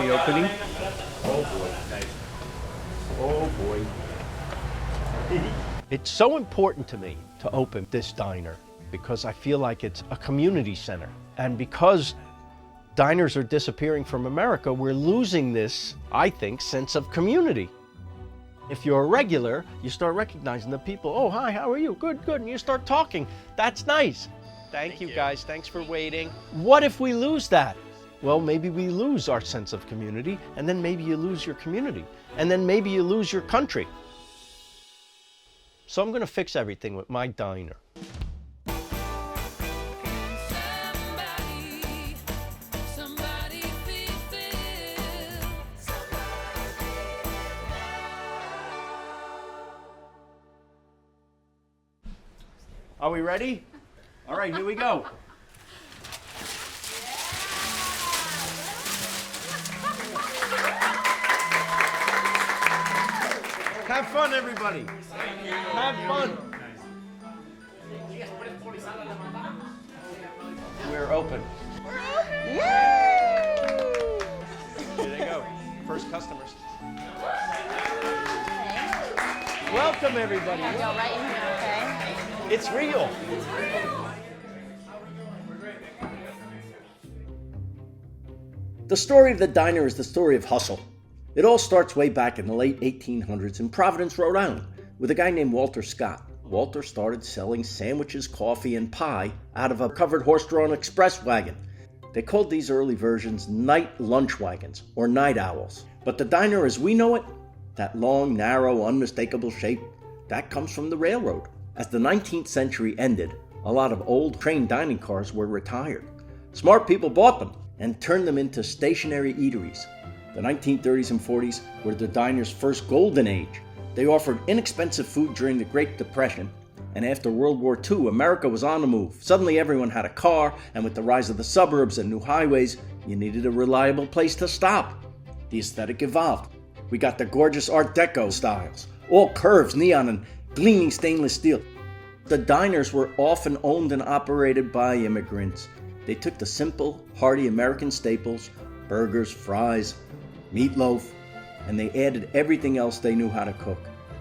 the opening. Oh boy. Oh boy. It's so important to me to open this diner because I feel like it's a community center. And because diners are disappearing from America, we're losing this, I think, sense of community. If you're a regular, you start recognizing the people. Oh, hi, how are you? Good, good. And you start talking. That's nice. Thank you, guys. Thanks for waiting. What if we lose that? Well, maybe we lose our sense of community, and then maybe you lose your community, and then maybe you lose your country. So I'm going to fix everything with my diner. Are we ready? All right, here we go. Have fun, everybody. Have fun. We're open. Yay! Here they go. First customers. Welcome, everybody. Y'all right in here, okay? It's real. The story of the diner is the story of hustle. It all starts way back in the late 1800s in Providence, Rhode Island, with a guy named Walter Scott. Walter started selling sandwiches, coffee, and pie out of a covered horse-drawn express wagon. They called these early versions night lunch wagons, or night owls. But the diner as we know it, that long, narrow, unmistakable shape, that comes from the railroad. As the 19th century ended, a lot of old train dining cars were retired. Smart people bought them and turned them into stationary eateries. The 1930s and 40s were the diner's first golden age. They offered inexpensive food during the Great Depression, and after World War II, America was on the move. Suddenly everyone had a car, and with the rise of the suburbs and new highways, you needed a reliable place to stop. The aesthetic evolved. We got the gorgeous Art Deco styles, all curves, neon, and gleaming stainless steel. The diners were often owned and operated by immigrants. They took the simple, hearty American staples, burgers, fries, meatloaf, and they added everything else they knew how to cook.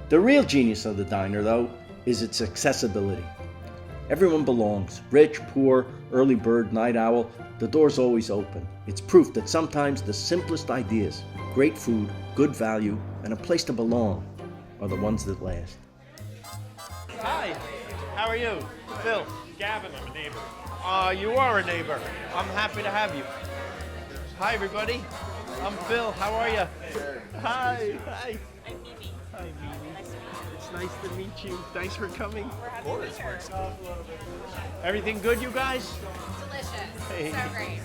The real genius of the diner, though, is its accessibility. Everyone belongs, rich, poor, early bird, night owl, the door's always open. It's proof that sometimes the simplest ideas, great food, good value, and a place to belong, are the ones that last. Hi, how are you? Phil. Gavin, I'm a neighbor. You are a neighbor. I'm happy to have you. Hi, everybody. I'm Phil. How are you? Hi. Hi. I'm Mimi. Hi, Mimi. It's nice to meet you. Thanks for coming. Of course. Everything good, you guys? Delicious. Hey. So great.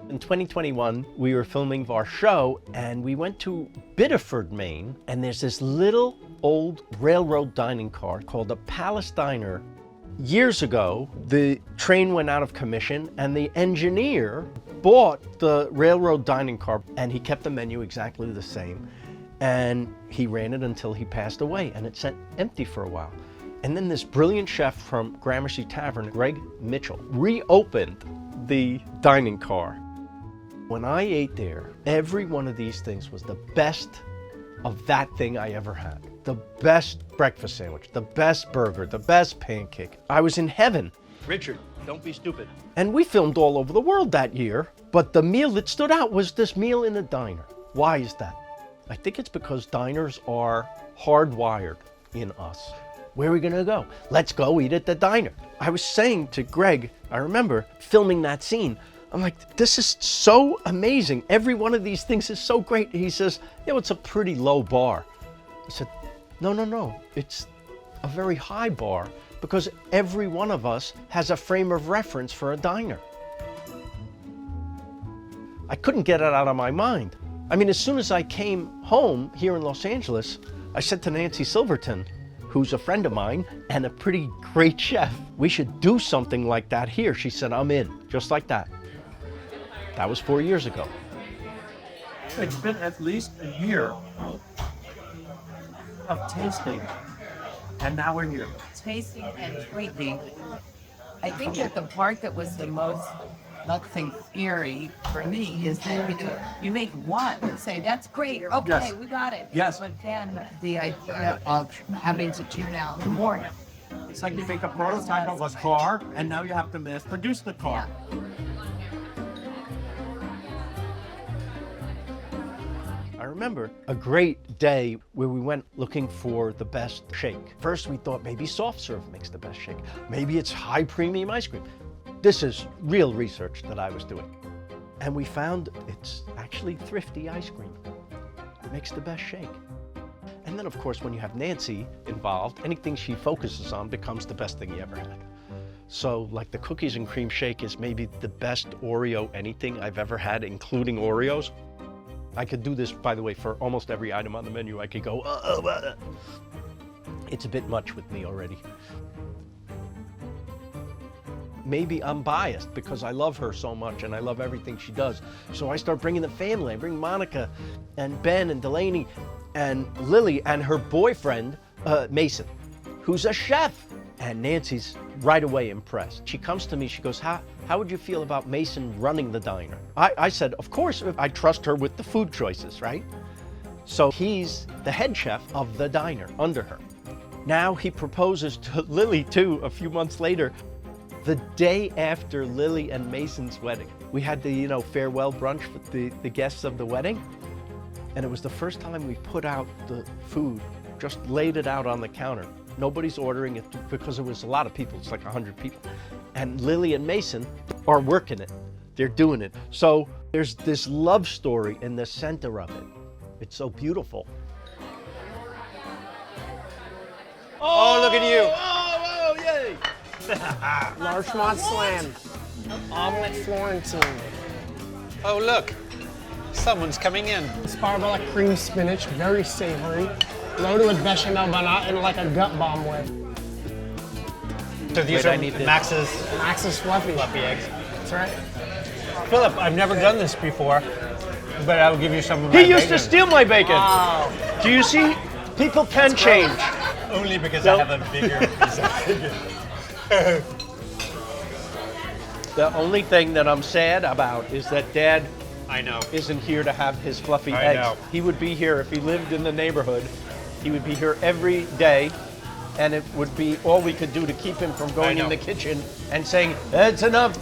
In 2021, we were filming our show, and we went to Biddeford, Maine, and there's this little old railroad dining car called a Palace Diner. Years ago, the train went out of commission, and the engineer bought the railroad dining car, and he kept the menu exactly the same. And he ran it until he passed away, and it sat empty for a while. And then this brilliant chef from Gramercy Tavern, Greg Mitchell, reopened the dining car. When I ate there, every one of these things was the best of that thing I ever had. The best breakfast sandwich, the best burger, the best pancake. I was in heaven. Richard, don't be stupid. And we filmed all over the world that year, but the meal that stood out was this meal in a diner. Why is that? I think it's because diners are hardwired in us. Where are we gonna go? Let's go eat at the diner. I was saying to Greg, I remember filming that scene, I'm like, this is so amazing. Every one of these things is so great. He says, it's a pretty low bar. I said, no, it's a very high bar because every one of us has a frame of reference for a diner. I couldn't get it out of my mind. I mean, as soon as I came home here in Los Angeles, I said to Nancy Silverton, who's a friend of mine and a pretty great chef, we should do something like that here. She said, I'm in, just like that. That was 4 years ago. It's been at least a year of tasting, and now we're here. Tasting and treating. I think that the part that was the most nothing scary for me is that you make one and say, that's great, okay, Yes. we got it. Yes. But then the idea of having to tune out the more. It's like you make a prototype of a car, and now you have to mass produce the car. I remember a great day where we went looking for the best shake. First, we thought maybe soft serve makes the best shake. Maybe it's high premium ice cream. This is real research that I was doing. And we found it's actually Thrifty ice cream. It makes the best shake. And then, of course, when you have Nancy involved, anything she focuses on becomes the best thing you ever had. So, like the cookies and cream shake is maybe the best Oreo anything I've ever had, including Oreos. I could do this, by the way, for almost every item on the menu. I could go, It's a bit much with me already. Maybe I'm biased because I love her so much and I love everything she does. So I start bringing the family. I bring Monica and Ben and Delaney and Lily and her boyfriend, Mason, who's a chef. And Nancy's right away impressed. She comes to me, she goes, how would you feel about Mason running the diner? I said, of course, I trust her with the food choices, right? So he's the head chef of the diner under her. Now he proposes to Lily too, a few months later, the day after Lily and Mason's wedding. We had the, farewell brunch with the guests of the wedding. And it was the first time we put out the food, just laid it out on the counter. Nobody's ordering it because it was a lot of people. It's like 100 people. And Lily and Mason are working it. They're doing it. So there's this love story in the center of it. It's so beautiful. Oh, look at you. Oh, yay. Larchmont Slam. Omelet Florentine. Oh, look. Someone's coming in. Sparbola cream spinach, very savory. Loaded with bechamel, but not in like a gut bomb way. So these Wait, I are need this. Max's fluffy. eggs. That's right. Philip, I've never done this before, but I'll give you some of my He used to bacon. steal my bacon. Wow. Do you see? People can change. Only because No. I have a bigger piece of bacon. The only thing that I'm sad about is that Dad I know. isn't here to have his fluffy I eggs. know. He would be here if he lived in the neighborhood. He would be here every day, and it would be all we could do to keep him from going I in know. the kitchen and saying, "That's enough.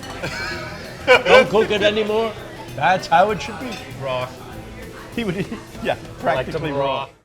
Don't cook it anymore. That's how it should be." Raw. He would, yeah, practically raw.